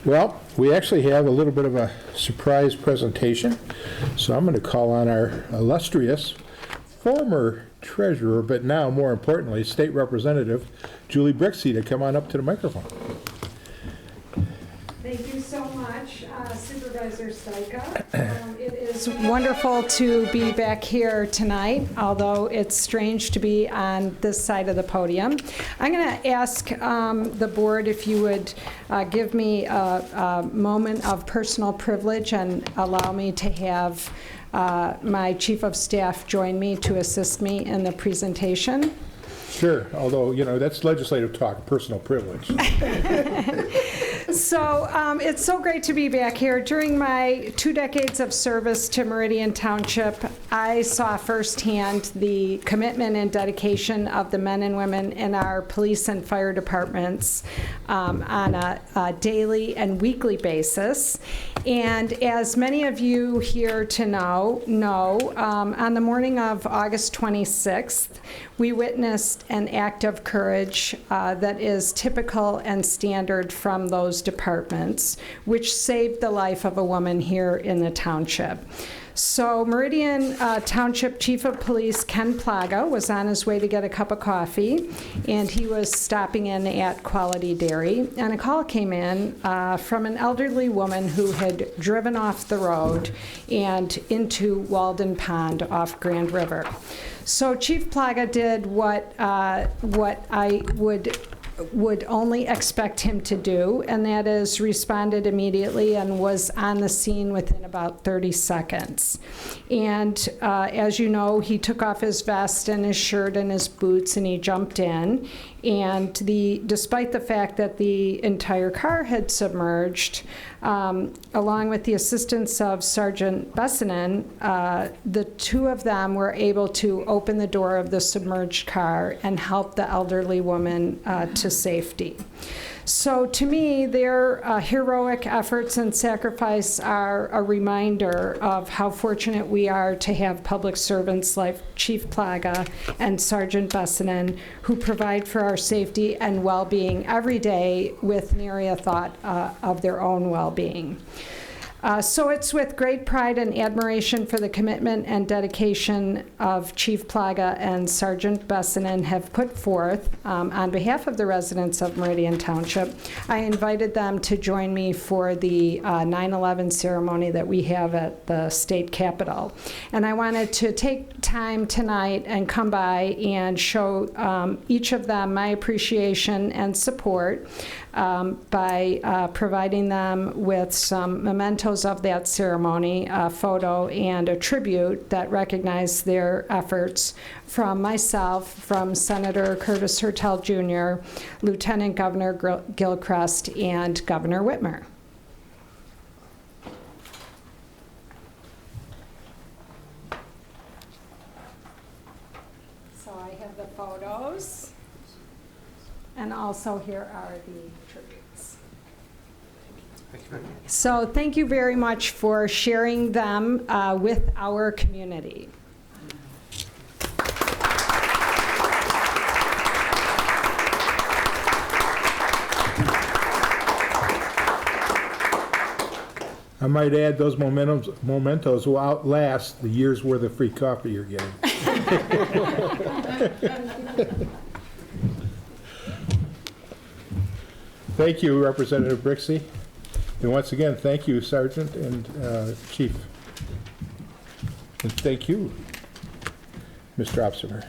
Well, we actually have a little bit of a surprise presentation, so I'm going to call on our illustrious former treasurer, but now, more importantly, State Representative Julie Brixie to come on up to the microphone. Thank you so much, Supervisor Styka. It is wonderful to be back here tonight, although it's strange to be on this side of the podium. I'm going to ask the board if you would give me a moment of personal privilege and allow me to have my Chief of Staff join me to assist me in the presentation. Sure, although, you know, that's legislative talk, personal privilege. So it's so great to be back here. During my 2 decades of service to Meridian Township, I saw firsthand the commitment and dedication of the men and women in our police and fire departments on a daily and weekly basis. And as many of you here to know, on the morning of August 26th, we witnessed an act of courage that is typical and standard from those departments, which saved the life of a woman here in the township. So Meridian Township Chief of Police Ken Plaga was on his way to get a cup of coffee, and he was stopping in at Quality Dairy, and a call came in from an elderly woman who had driven off the road and into Walden Pond off Grand River. So Chief Plaga did what I would only expect him to do, and that is responded immediately and was on the scene within about 30 seconds. And as you know, he took off his vest and his shirt and his boots and he jumped in. And despite the fact that the entire car had submerged, along with the assistance of Sergeant Besonen, the two of them were able to open the door of the submerged car and help the elderly woman to safety. So to me, their heroic efforts and sacrifice are a reminder of how fortunate we are to have public servants like Chief Plaga and Sergeant Besonen, who provide for our safety and well-being every day with nary a thought of their own well-being. So it's with great pride and admiration for the commitment and dedication of Chief Plaga and Sergeant Besonen have put forth on behalf of the residents of Meridian Township. I invited them to join me for the 9/11 ceremony that we have at the state capitol. And I wanted to take time tonight and come by and show each of them my appreciation and support by providing them with some mementos of that ceremony, a photo and a tribute that recognize their efforts from myself, from Senator Curtis Hertel Jr., Lieutenant Governor Gilchrist, and Governor Whitmer. So I have the photos, and also here are the tributes. So thank you very much for sharing them with our community. I might add those mementos will outlast the year's worth of free coffee you're getting. Thank you, Representative Brixie. And once again, thank you, Sergeant and Chief. And thank you, Mr. Officer.